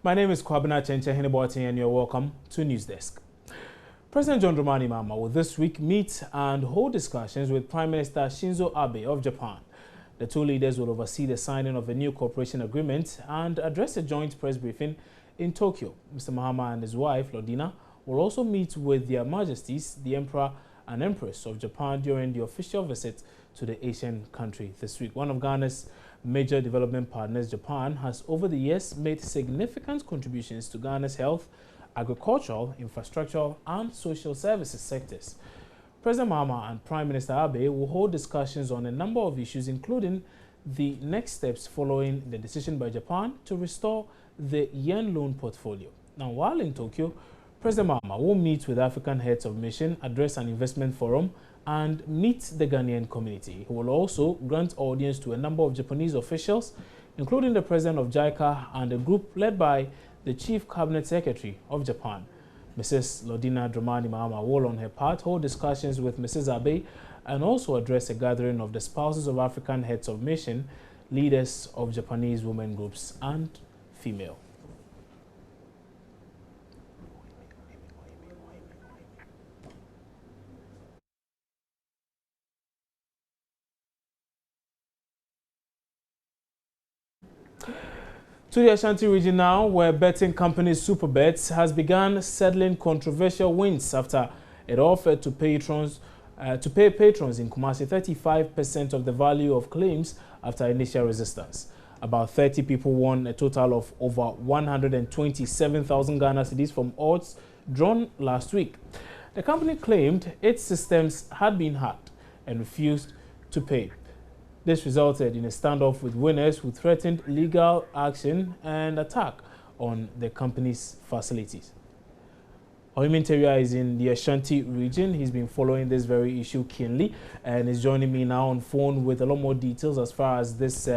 My name is Kwabena Chenche Heneboti and you're welcome to News Desk. President John Dramani Mahama will this week meet and hold discussions with Prime Minister Shinzo Abe of Japan. The two leaders will oversee the signing of a new cooperation agreement and address a joint press briefing in Tokyo. Mr. Mahama and his wife, Lordina, will also meet with Their Majesties, the Emperor and Empress of Japan during the official visit to the Asian country this week. One of Ghana's major development partners, Japan, has over the years made significant contributions to Ghana's health, agricultural, infrastructural and social services sectors. President Mahama and Prime Minister Abe will hold discussions on a number of issues, including the next steps following the decision by Japan to restore the yen loan portfolio. Now, while in Tokyo, President Mahama will meet with African heads of mission, address an investment forum, and meet the Ghanaian community. He will also grant audience to a number of Japanese officials, including the president of JICA and a group led by the Chief Cabinet Secretary of Japan. Mrs. Lordina Dramani Mahama will, on her part, hold discussions with Mrs. Abe and also address a gathering of the spouses of African heads of mission, leaders of Japanese women groups, and female. To the Ashanti region now, where betting company supabets has begun settling controversial wins after it offered to pay patrons in Kumasi 35% of the value of claims after initial resistance. About 30 people won a total of over 127,000 Ghana cedis from odds drawn last week. The company claimed its systems had been hacked and refused to pay. This resulted in a standoff with winners who threatened legal action and attack on the company's facilities. Oiminteria is in the Ashanti region. He's been following this very issue keenly and is joining me now on phone with a lot more details as far as this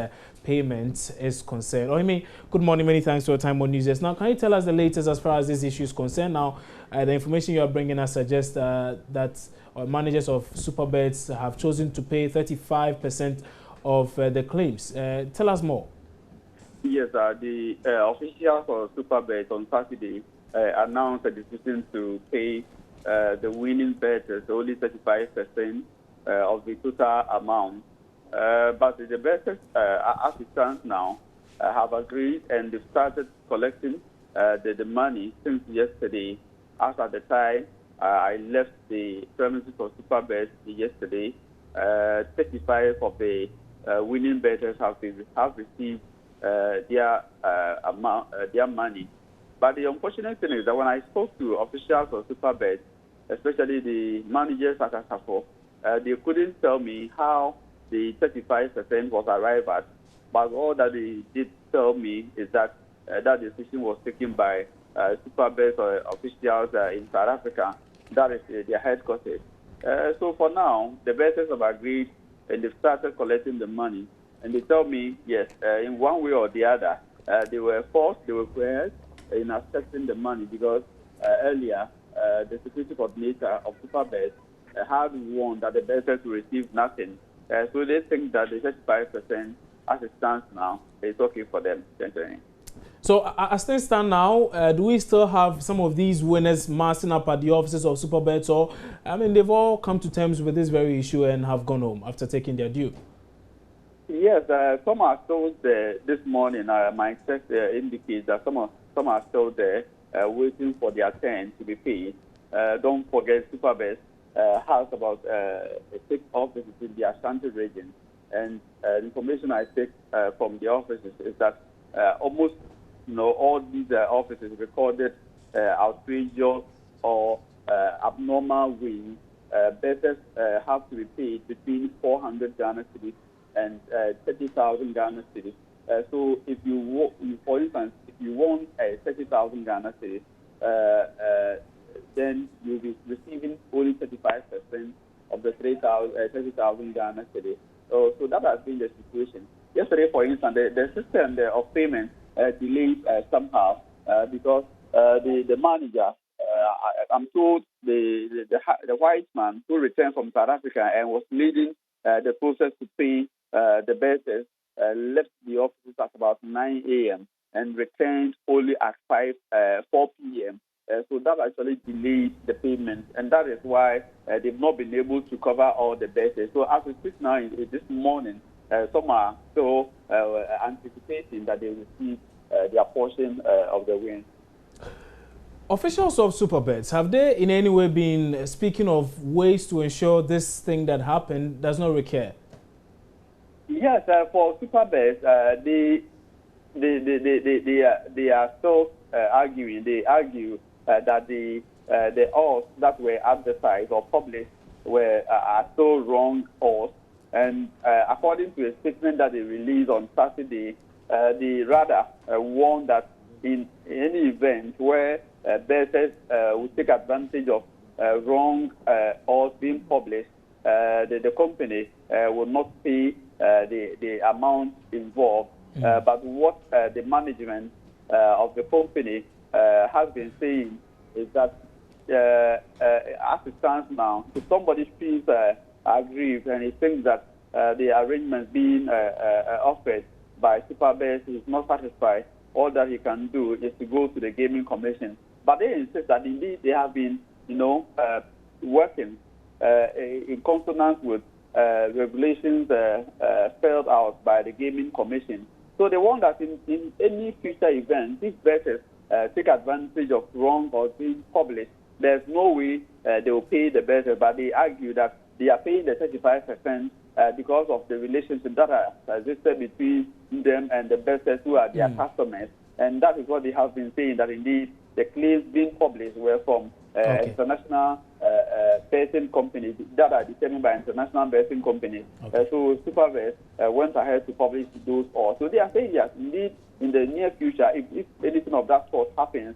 payment is concerned. Oimi, good morning. Many thanks for your time on News. Now, can you tell us the latest as far as this issue is concerned? Now, the information you are bringing us suggests that managers of supabets have chosen to pay 35% of the claims. Tell us more. Yes, the officials of supabets on Saturday announced a decision to pay the winning bettors only 35% of the total amount. But the bettors, as it stands now, have agreed and they've started collecting the money since yesterday. As at the time I left the premises of supabets yesterday, 35 of the winning bettors have received their money. But the unfortunate thing is that when I spoke to officials of supabets, especially the managers at Asafo, they couldn't tell me how the 35% was arrived at. But all that they did tell me is that that decision was taken by supabets officials in South Africa. That is their headquarters. So for now, the bettors have agreed and they've started collecting the money. And they tell me, yes, in one way or the other, they were forced, they were coerced in accepting the money because earlier the security coordinator of supabets had warned that the bettors will receive nothing. So they think that the 35%, as it stands now, is okay for them. So as things stand now, do we still have some of these winners massing up at the offices of supabets, or I mean, they've all come to terms with this very issue and have gone home after taking their due? Yes, some are still there this morning. My check indicates that some are still there waiting for their turn to be paid. Don't forget, supabets has about 6 offices in the Ashanti region. And the information I take from the offices is that almost all these offices recorded outrageous or abnormal wins. Bettors have to be paid between 400 Ghana cedis and 30,000 Ghana cedis. So if you, for instance, if you want 30,000 Ghana cedis, then you'll be receiving only 35% of the 30,000 Ghana cedis. So that has been the situation. Yesterday, for instance, the system of payment delayed somehow because the manager, I'm told the white man who returned from South Africa and was leading the process to pay the bettors left the offices at about 9 a.m. and returned only at actually delayed the payment, and that is why they've not been able to cover all the bettors. So as we speak now, this morning, some are still anticipating that they will receive their portion of the win. Officials of supabets, have they in any way been speaking of ways to ensure this thing that happened does not recur? Yes, for supabets, they are still arguing. They argue that the odds that were advertised or published are still wrong odds. And according to a statement that they released on Saturday, they rather warned that in any event where bettors will take advantage of wrong odds being published, the company will not pay the amount involved. But what the management of the company has been saying is that as it stands now, if somebody feels aggrieved and he thinks that the arrangements being offered by supabets is not satisfied, all that he can do is to go to the Gaming Commission. But they insist that indeed they have been, working in consonance with regulations spelled out by the Gaming Commission. So they want that in any future event, if bettors take advantage of wrong or being published, there's no way they will pay the bettor. But they argue that they are paying the 35% because of the relationship that existed between them and the bettors who are their customers. And that is what they have been saying, that indeed the claims being published were from international betting companies that are determined by international betting companies. So supabets went ahead to publish those odds. So they are saying that indeed in the near future, if anything of that sort happens,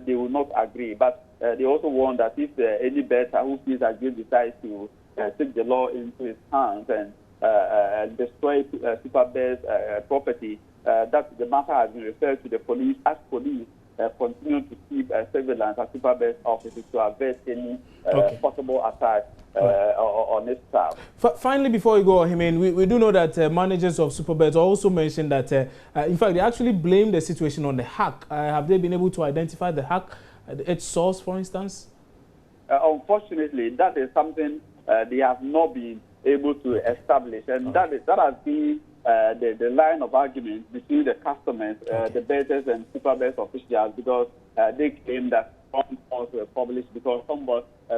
they will not agree. But they also warn that if any bettor who feels aggrieved decides to take the law into his hands and destroy supabets property, that the matter has been referred to the police, as police continue to keep surveillance at supabets offices to avert any possible attack on its staff. Finally, before you go, we do know that managers of supabets also mentioned that, in fact, they actually blame the situation on the hack. Have they been able to identify the hack, its source, for instance? Unfortunately, that is something they have not been able to establish, and that has been the line of argument between the customers, the bettors and supabets officials, because they claim that wrong odds were published because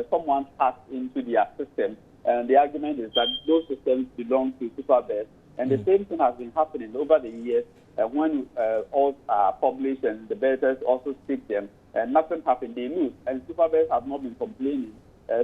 someone hacked into their system. And the argument is that those systems belong to supabets. And the same thing has been happening over the years when odds are published and the bettors also seek them, and nothing happened, they lose. And supabets have not been complaining.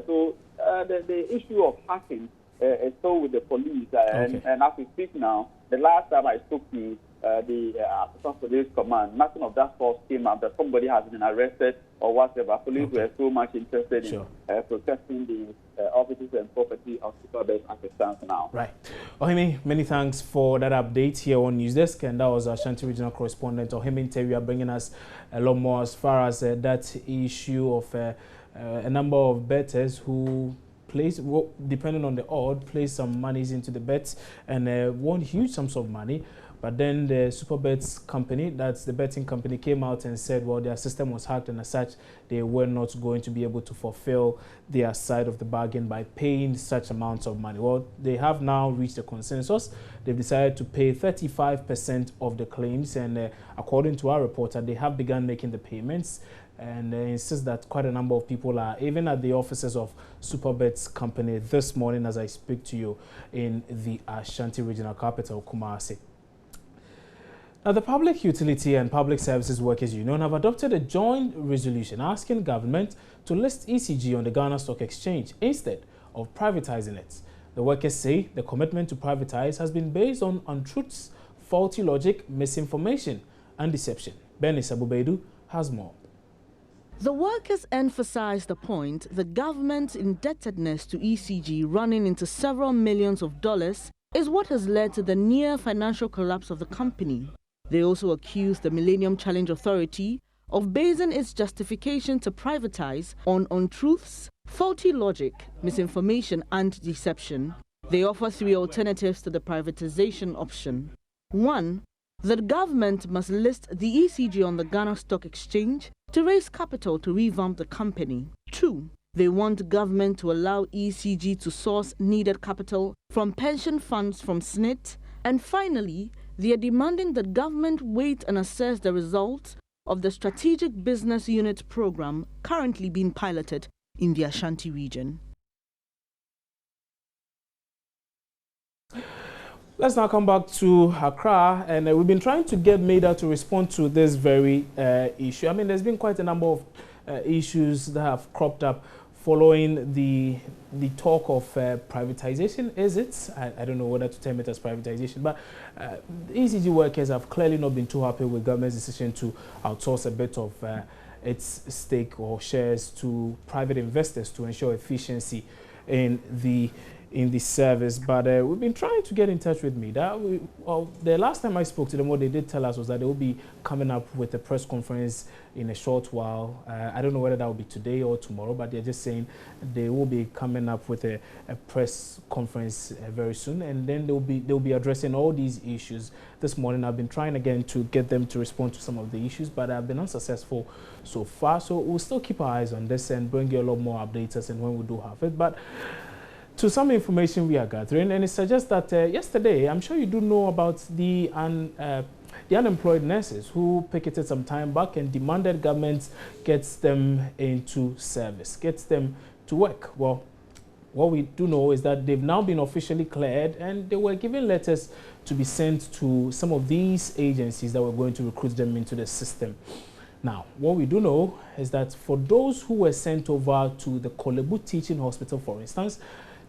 So the issue of hacking is still with the police. And as we speak now, the last time I spoke to the Assistant Police Command, nothing of that sort came out that somebody has been arrested or whatever. Police were so much interested in protecting the offices and property of supabets as it stands now. Right. Ohimi, many thanks for that update here on Newsdesk, and that was our Ashanti Regional Correspondent Ohimi Terry bringing us a lot more as far as that issue of a number of bettors who place, depending on the odd, place some monies into the bets and won huge sums of money. But then the supabets company, that's the betting company, came out and said, well, their system was hacked, and as such, they were not going to be able to fulfill their side of the bargain by paying such amounts of money. Well, they have now reached a consensus. They've decided to pay 35% of the claims, and according to our reporter, they have begun making the payments. And insist that quite a number of people are even at the offices of supabets company this morning as I speak to you in the Ashanti Regional Capital, Kumasi. Now, the Public Utility and Public Services Workers Union have adopted a joint resolution asking government to list ECG on the Ghana Stock Exchange instead of privatizing it. The workers say the commitment to privatize has been based on untruths, faulty logic, misinformation and deception. Benny Sabubedu has more. The workers emphasized the point the government's indebtedness to ECG running into several millions of dollars is what has led to the near financial collapse of the company. They also accused the Millennium Challenge Authority of basing its justification to privatize on untruths, faulty logic, misinformation and deception. They offer three alternatives to the privatization option. 1. The government must list the ECG on the Ghana Stock Exchange to raise capital to revamp the company. 2. They want government to allow ECG to source needed capital from pension funds from SNIT. And finally, they are demanding that government wait and assess the results of the Strategic Business Unit program currently being piloted in the Ashanti region. Let's now come back to Accra, and we've been trying to get MEDA to respond to this very issue. I mean, there's been quite a number of issues that have cropped up following the talk of privatization. Is it? I don't know whether to term it as privatization, but the ECG workers have clearly not been too happy with government's decision to outsource a bit of its stake or shares to private investors to ensure efficiency in the service. But we've been trying to get in touch with MEDA. Well, the last time I spoke to them, what they did tell us was that they will be coming up with a press conference in a short while. I don't know whether that will be today or tomorrow, but they're just saying they will be coming up with a press conference very soon, and then they'll be addressing all these issues. This morning I've been trying again to get them to respond to some of the issues, but I've been unsuccessful so far. So we'll still keep our eyes on this and bring you a lot more updates and when we do have it. But to some information we are gathering, and it suggests that yesterday, I'm sure you do know about the unemployed nurses who picketed some time back and demanded government gets them into service, gets them to work. Well, what we do know is that they've now been officially cleared, and they were given letters to be sent to some of these agencies that were going to recruit them into the system. Now, what we do know is that for those who were sent over to the Kolebu Teaching Hospital, for instance,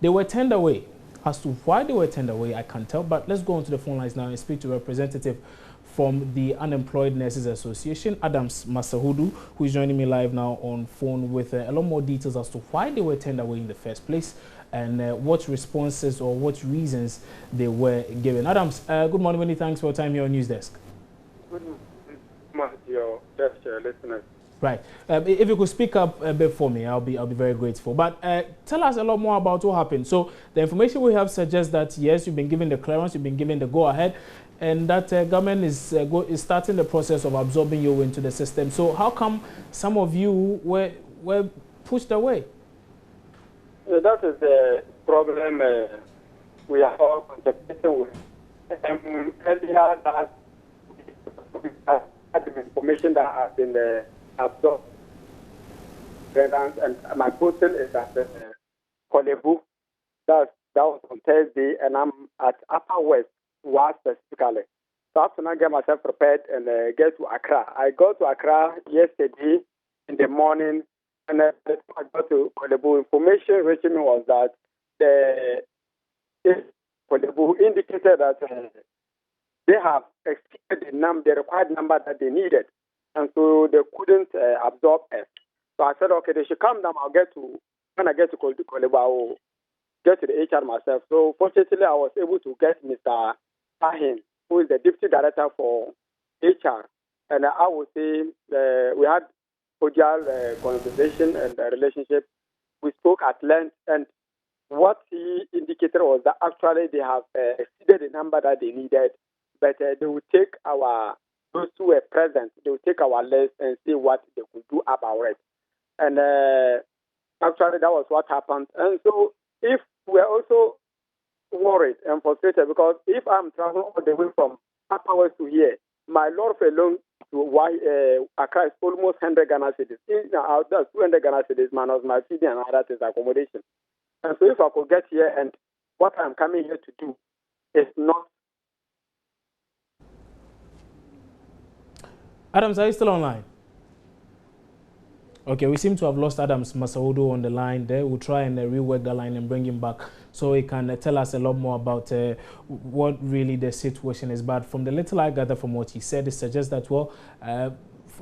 they were turned away. As to why they were turned away, I can't tell, but let's go onto the phone lines now and speak to a representative from the Unemployed Nurses Association, Adams Masahudu, who is joining me live now on phone with a lot more details as to why they were turned away in the first place and what responses or what reasons they were given. Adams, good morning, many thanks for your time here on News Desk. Good morning, your listeners. Right. If you could speak up a bit for me, I'll be very grateful. But tell us a lot more about what happened. So the information we have suggests that yes, you've been given the clearance, you've been given the go-ahead, and that government is starting the process of absorbing you into the system. So how come some of you were pushed away? That is the problem we are all contemplating with. Earlier, that we had the information that has been absorbed, and my posting is at Kolebu. That was on Thursday, and I'm at Upper West, specifically. So I have to now get myself prepared and get to Accra. I got to Accra yesterday in the morning, and I got to Kolebu. Information reaching me was that Kolebu indicated that they have exceeded the required number that they needed. And so they couldn't absorb us. So I said, okay, they should come down. When I get to Kolebu, I will get to the HR myself. So fortunately, I was able to get Mr. Ahin, who is the Deputy Director for HR. And I would say we had cordial conversation and relationship. We spoke at length, and what he indicated was that actually they have exceeded the number that they needed, but they would take those who were present, they will take our list and see what they could do about it. And actually, that was what happened. And so, if we're also worried and frustrated, because if I'm traveling all the way from Upper West to here, my lord alone to Accra is almost 100 Ghana cedis. In and out, that's 200 Ghana cedis minus my feeding and other things, accommodation. And so, if I could get here and what I'm coming here to do is not. Adams, are you still online? Okay, we seem to have lost Adams Masahudu on the line there. We'll try and rework the line and bring him back so he can tell us a lot more about what really the situation is. But from the little I gather from what he said, it suggests that, well,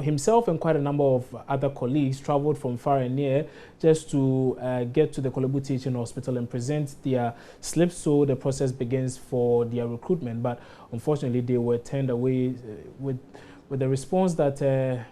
himself and quite a number of other colleagues traveled from far and near just to get to the Kolebu Teaching Hospital and present their slips so the process begins for their recruitment. But unfortunately, they were turned away with the response that,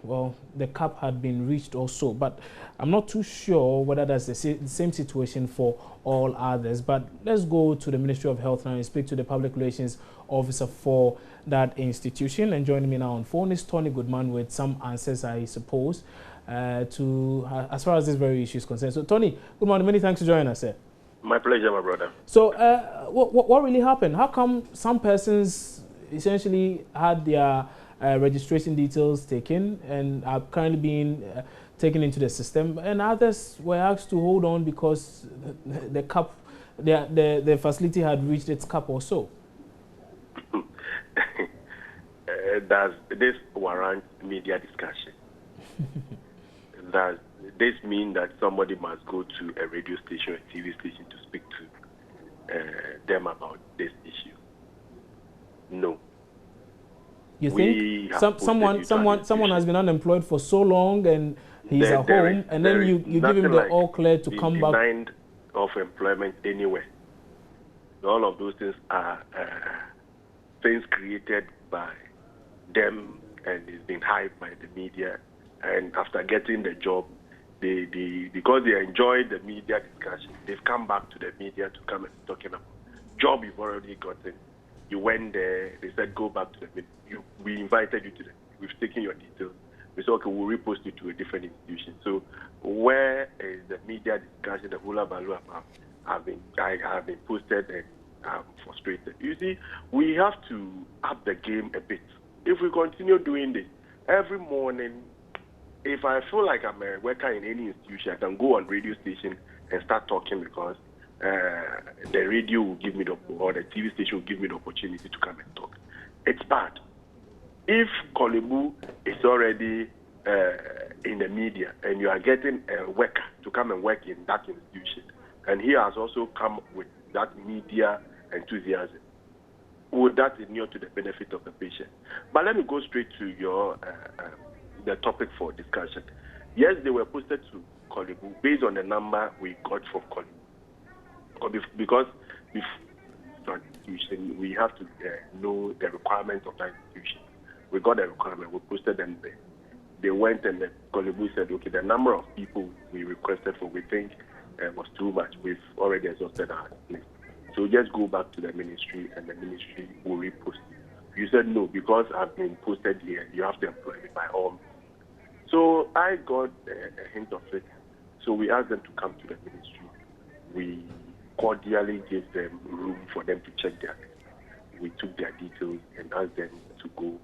well, the cap had been reached or so. But I'm not too sure whether that's the same situation for all others. But let's go to the Ministry of Health now and speak to the Public Relations Officer for that institution. And joining me now on phone is Tony Goodman with some answers, I suppose, to as far as this very issue is concerned. So, Tony, good morning. Many thanks for joining us, sir. My pleasure, my brother. So, what really happened? How come some persons essentially had their registration details taken and are currently being taken into the system, and others were asked to hold on because the cap, the facility had reached its cap or so? Does this warrant media discussion? Does this mean that somebody must go to a radio station or a TV station to speak to them about this issue? No. You think someone has been unemployed for so long and he's at home, and then you give him the all clear to come back? Denied of employment anywhere. All of those things are things created by them, and it's been hyped by the media. And after getting the job, because they enjoyed the media discussion, they've come back to the media to come and talking about job you've already gotten. You went there, they said go back to the media. We invited you to we've taken your details. We said, okay, we'll repost you to a different institution. So where is the media discussion, the hula baloo I have been posted, and I'm frustrated. You see, we have to up the game a bit. If we continue doing this every morning, if I feel like I'm a worker in any institution, I can go on radio station and start talking because the radio will give me or the TV station will give me the opportunity to come and talk. It's bad. If Kolebu is already in the media and you are getting a worker to come and work in that institution, and he has also come with that media enthusiasm, would that inure to the benefit of the patient? But let me go straight to your the topic for discussion. Yes, they were posted to Kolebu based on the number we got from Kolebu. Because before institution, we have to know the requirements of that institution. We got the requirement, we posted them there. They went and the Kolebu said, okay, the number of people we requested for, we think was too much. We've already exhausted our list. So just go back to the ministry and the ministry will repost you. You said no, because I've been posted here, you have to employ me by all means. So I got a hint of it. So we asked them to come to the ministry. We cordially gave them room for them to check their list. We took their details and asked them to go,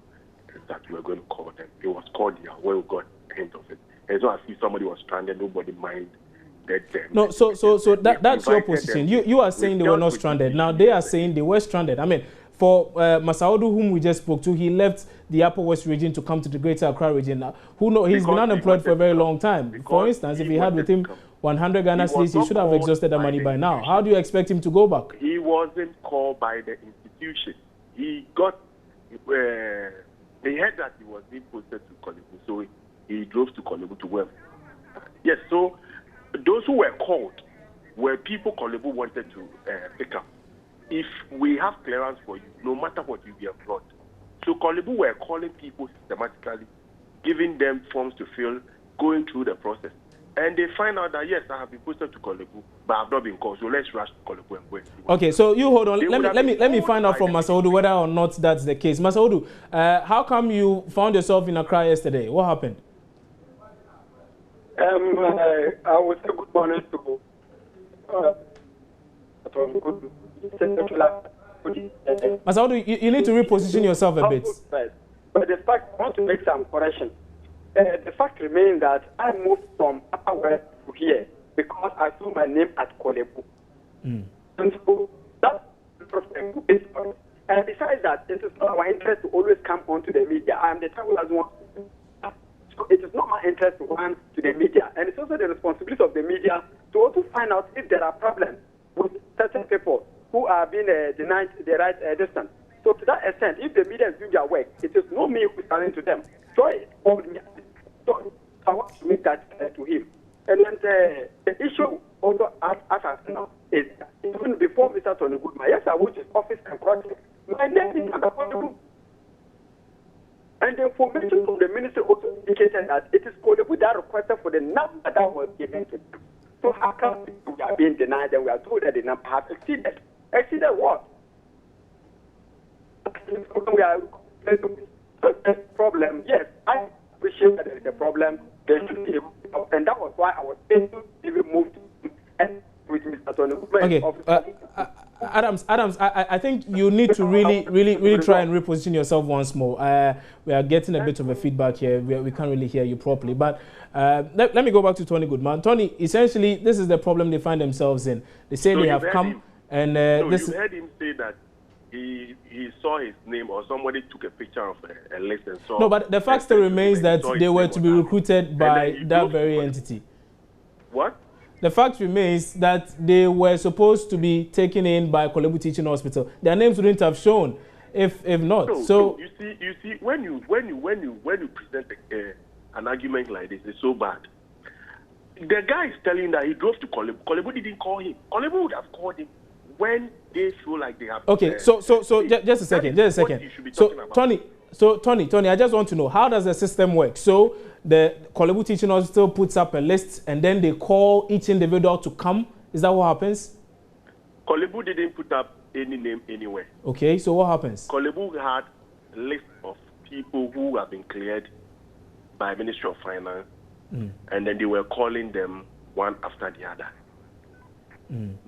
that we were going to call them. It was cordial when we got a hint of it. As well as if somebody was stranded, nobody minded them. No, so that's your position. You are saying they were not stranded. Now they are saying they were stranded. I mean, for Masaudu, whom we just spoke to, he left the Upper West region to come to the Greater Accra region. Now, who knows? He's been unemployed for a very long time. For instance, if he had with him 100 Ghana cedis, he should have exhausted the money by now. How do you expect him to go back? He wasn't called by the institution. He got, he heard that he was being posted to Kolebu, so he drove to Kolebu to work. Yes, so those who were called were people Kolebu wanted to pick up. If we have clearance for you, no matter what, you be employed. So Kolebu were calling people systematically, giving them forms to fill, going through the process. And they find out that, yes, I have been posted to Kolebu, but I've not been called, so let's rush to Kolebu and wait. Okay, so you hold on. Let me find out from Masaudu whether or not that's the case. Masaudu, how come you found yourself in Accra yesterday? What happened? I would say good morning to Masaudu, you need to reposition yourself a bit. But the fact, I want to make some correction. The fact remains that I moved from Upper West to here because I saw my name at Kolebu. And so that's the problem. And besides that, it is not my interest to always come onto the media. I am the type who doesn't want to. So it is not my interest to run to the media. And it's also the responsibility of the media to also find out if there are problems with certain people who are being denied the right distance. So to that extent, if the media is doing their work, it is not me who is telling to them. So I want to make that to him. And then the issue also as now is even before Mr. Tony Goodman, yes, I went to his office and project. My name is Kolebu. And the information from the ministry also indicated that it is Kolebu that requested for the number that was given to them. So how come we are being denied and we are told that the number has exceeded? Exceeded what? we are a problem. Yes, I appreciate that there is a problem. There should be and that was why I was able to even move to and with Mr. Tony. Okay. Adams, I think you need to really try and reposition yourself once more. We are getting a bit of a feedback here. We can't really hear you properly. But let me go back to Tony Goodman. Tony, essentially, this is the problem they find themselves in. They say they have come and this. You heard him say that he saw his name or somebody took a picture of a list and saw. No, but the fact still remains that they were to be recruited by that very entity. What? The fact remains that they were supposed to be taken in by Kolebu Teaching Hospital. Their names wouldn't have shown if not. No, you see, when you present an argument like this, it's so bad. The guy is telling that he drove to Kolebu. Kolebu didn't call him. Kolebu would have called him when they feel like they have. Okay, so just a second. So Tony, I just want to know, how does the system work? So the Kolebu Teaching Hospital puts up a list and then they call each individual to come. Is that what happens? Kolebu didn't put up any name anywhere. Okay, so what happens? Kolebu had a list of people who have been cleared by Ministry of Finance, and then they were calling them one after the other.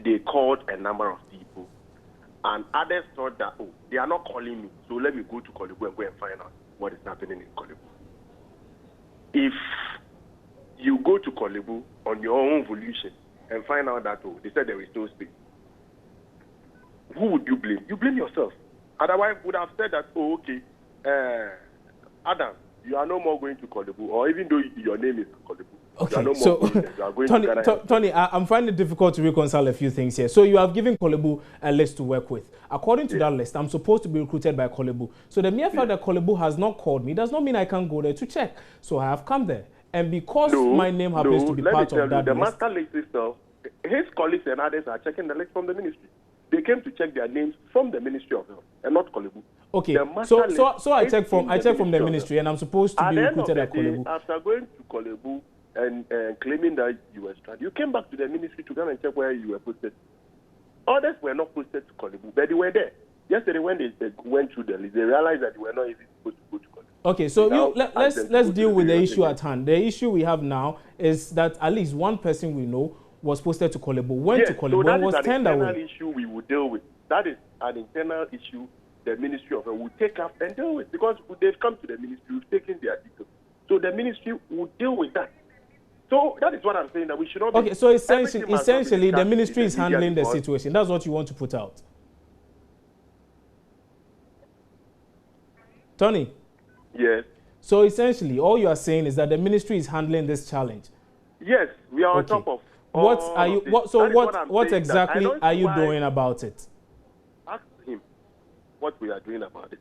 They called a number of people, and others thought that, oh, they are not calling me, so let me go to Kolebu and go and find out what is happening in Kolebu. If you go to Kolebu on your own volition and find out that, oh, they said there is no space, who would you blame? You blame yourself. Otherwise, would have said that, oh, okay, Adam, you are no more going to Kolebu, or even though your name is Kolebu. Okay, no so Tony, I'm finding it difficult to reconcile a few things here. So you have given Kolebu a list to work with. According to that list, I'm supposed to be recruited by Kolebu. So the mere fact that Kolebu has not called me does not mean I can't go there to check. So I have come there. And because my name happens to be part of that list. The list. master list itself, his colleagues and others are checking the list from the ministry. They came to check their names from the Ministry of Health and not Kolebu. Okay, so I check from the ministry and I'm supposed to be recruited at Kolebu. After going to Kolebu and claiming that you were stranded, you came back to the ministry to go and check where you were posted. Others were not posted to Kolebu, but they were there. Yesterday when they went through the list, they realized that they were not even supposed to go to Kolebu. Okay, so let's deal with the issue at hand. The issue we have now is that at least one person we know was posted to Kolebu, went to Kolebu, and was turned away. That is an internal issue we will deal with. That is an internal issue the Ministry of Health will take up and deal with, because they've come to the ministry, we've taken their details. So the ministry will deal with that. So that is what I'm saying, that we should not. Okay, so essentially the ministry is handling the situation. That's what you want to put out. Tony? Yes. So essentially all you are saying is that the ministry is handling this challenge. Yes, we are on top of. What exactly are you doing about it? Ask him what we are doing about it.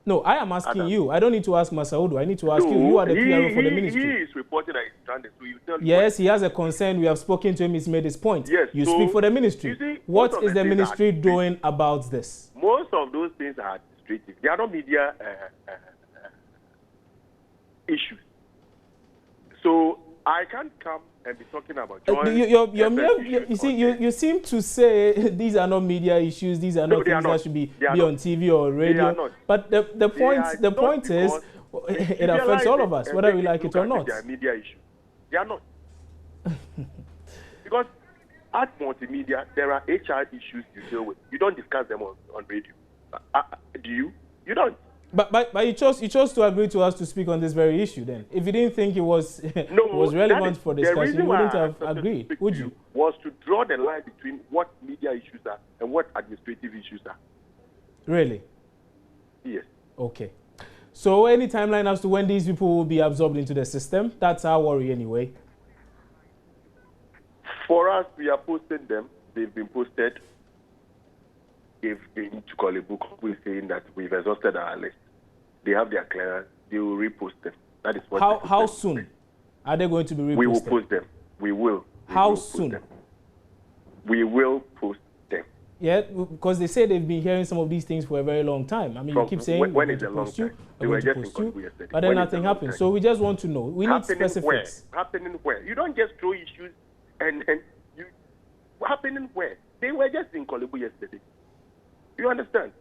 No, I am asking you. I don't need to ask Masaudu. I need to ask you. You are the PRO for the ministry. He is reporting that he's stranded. So you tell yes, he has a concern. We have spoken to him. He's made his point. Yes, you speak for the ministry. See, what is the ministry doing about this? Most of those things are administrative. They are not media issues. So I can't come and be talking about you seem to say these are not media issues, these are not things that should be on TV or radio. But the point is it affects all of us, whether we like it or not. They are media issues. They are not. Because at multimedia, there are HR issues you deal with. You don't discuss them on radio. Do you? You don't. But you chose to agree to us to speak on this very issue then. If you didn't think it was relevant for discussion, you wouldn't have agreed, would you? Was to draw the line between what media issues are and what administrative issues are. Really? Yes. Okay. So any timeline as to when these people will be absorbed into the system? That's our worry anyway. For us, we are posting them. They've been posted. They've been to Kolebu. We're saying that we've exhausted our list. They have their clearance. They will repost them. That is what. How soon are they going to be reposted? We will post them. We will. How soon? We will post them. Yeah, because they say they've been hearing some of these things for a very long time. I mean, you keep saying when is a long time? They were just in Kolebu yesterday. But then nothing happens. So we just want to know. We need specifics. Happening where? You don't just throw issues and you. Happening where? They were just in Kolebu yesterday. You understand?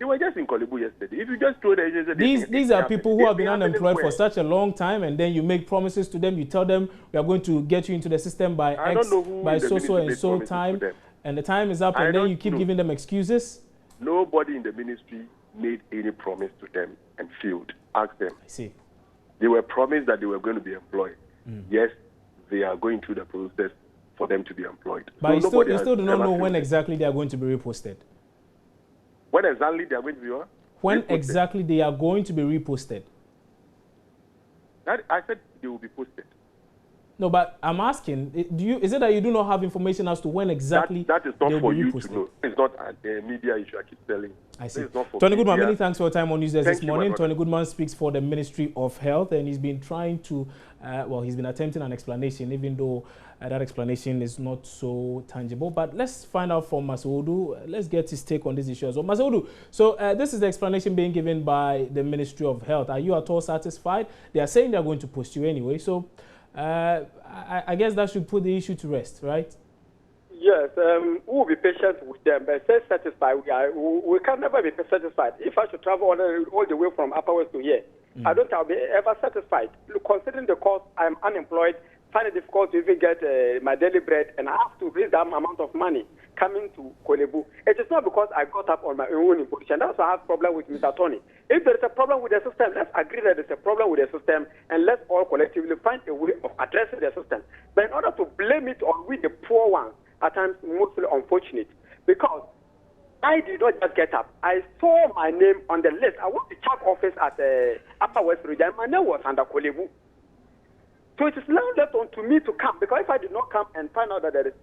They were just in Kolebu yesterday. If you just throw the agency... These are people who have been unemployed for such a long time, and then you make promises to them. You tell them, we are going to get you into the system by so and so time, and the time is up, and then you keep giving them excuses. Nobody in the ministry made any promise to them and failed. Ask them. I see. They were promised that they were going to be employed. Yes, they are going through the process for them to be employed. But so you still do not know when exactly they are going to be reposted. When exactly they are going to be what? When exactly they are going to be reposted? I said they will be posted. No, but I'm asking, is it that you do not have information as to when exactly that is not for you to know. It's not a media issue I keep telling. I see. Tony Goodman, many thanks for your time on News Desk this morning. Tony Goodman speaks for the Ministry of Health, and he's been trying to, he's been attempting an explanation, even though that explanation is not so tangible. But let's find out from Masaudu. Let's get his take on this issue as well. Masaudu, so this is the explanation being given by the Ministry of Health. Are you at all satisfied? They are saying they're going to post you anyway, so I guess that should put the issue to rest, right? Yes, we'll be patient with them, but say satisfied. We can never be satisfied. If I should travel all the way from Upper West to here, I don't think I'll be ever satisfied. Considering the cost, I'm unemployed, find it difficult to even get my daily bread, and I have to raise that amount of money coming to Kolebu. It is not because I got up on my own position. That's why I have a problem with Mr. Tony. If there is a problem with the system, let's agree that there's a problem with the system, and let's all collectively find a way of addressing the system. But in order to blame it on we, the poor ones, at times mostly unfortunate, because I did not just get up. I saw my name on the list. I went to check office at Upper West Region, and my name was under Kolebu. So it is now left on to me to come, because if I did not come and find out that there is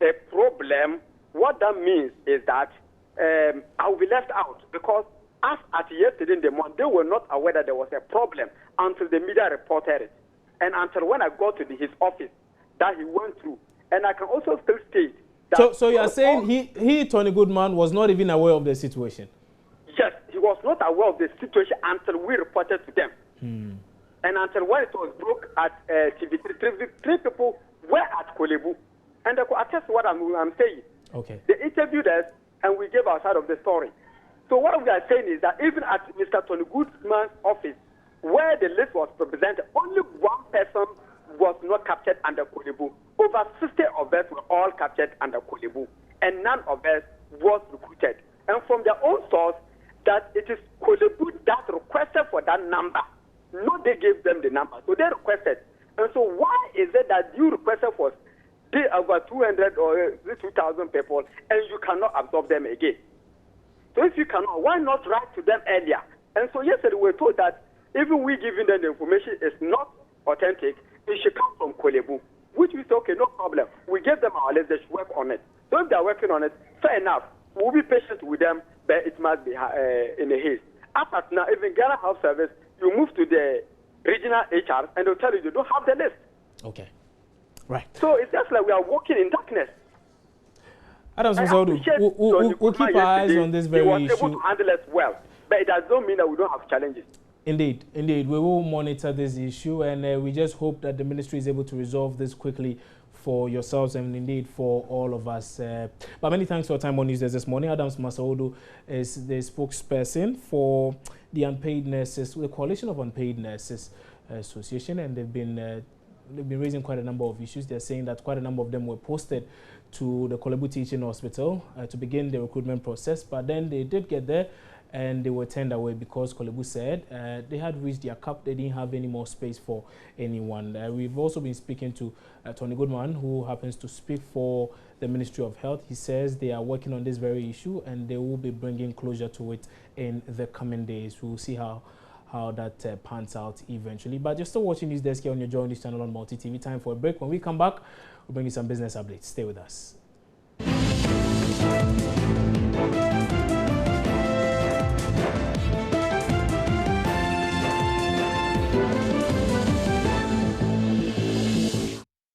a problem, what that means is that I will be left out, because as at yesterday in the morning, they were not aware that there was a problem until the media reported it, and until when I got to his office that he went through. And I can also still state that... So you are saying he, Tony Goodman, was not even aware of the situation? Yes, he was not aware of the situation until we reported to them. And until when it was broke at TV3, three people were at Kolebu. And they could attest to what I'm saying. Okay. They interviewed us, and we gave our side of the story. So what we are saying is that even at Mr. Tony Goodman's office, where the list was represented, only one person was not captured under Kolebu. Over 60 of us were all captured under Kolebu, and none of us was recruited. And from their own source, that it is Kolebu that requested for that number. No, they gave them the number. So they requested. And so why is it that you requested for over 200 or 2,000 people, and you cannot absorb them again? So if you cannot, why not write to them earlier? And so yesterday we were told that even we giving them the information is not authentic, it should come from Kolebu, which we say, okay, no problem. We gave them our list, they should work on it. So if they are working on it, fair enough. We'll be patient with them, but it must be in a haste. After now, even Ghana Health Service, you move to the regional HR, and they'll tell you they don't have the list. Okay. Right. So it's just like we are walking in darkness. Adams Masaudu, we'll keep our eyes on this very issue. He was able to handle it well, but it does not mean that we don't have challenges. Indeed, indeed. We will monitor this issue, and we just hope that the ministry is able to resolve this quickly for yourselves and indeed for all of us. But many thanks for your time on News Desk this morning. Adams Masaudu is the spokesperson for the Unpaid Nurses, the Coalition of Unpaid Nurses Association, and they've been raising quite a number of issues. They're saying that quite a number of them were posted to the Kolebu Teaching Hospital to begin the recruitment process, but then they did get there and they were turned away because Kolebu said they had reached their cap. They didn't have any more space for anyone. We've also been speaking to Tony Goodman, who happens to speak for the Ministry of Health. He says they are working on this very issue and they will be bringing closure to it in the coming days. We'll see how that pans out eventually. But you're still watching News Desk here on your Joy News channel on Multi TV. Time for a break. When we come back, we'll bring you some business updates. Stay with us.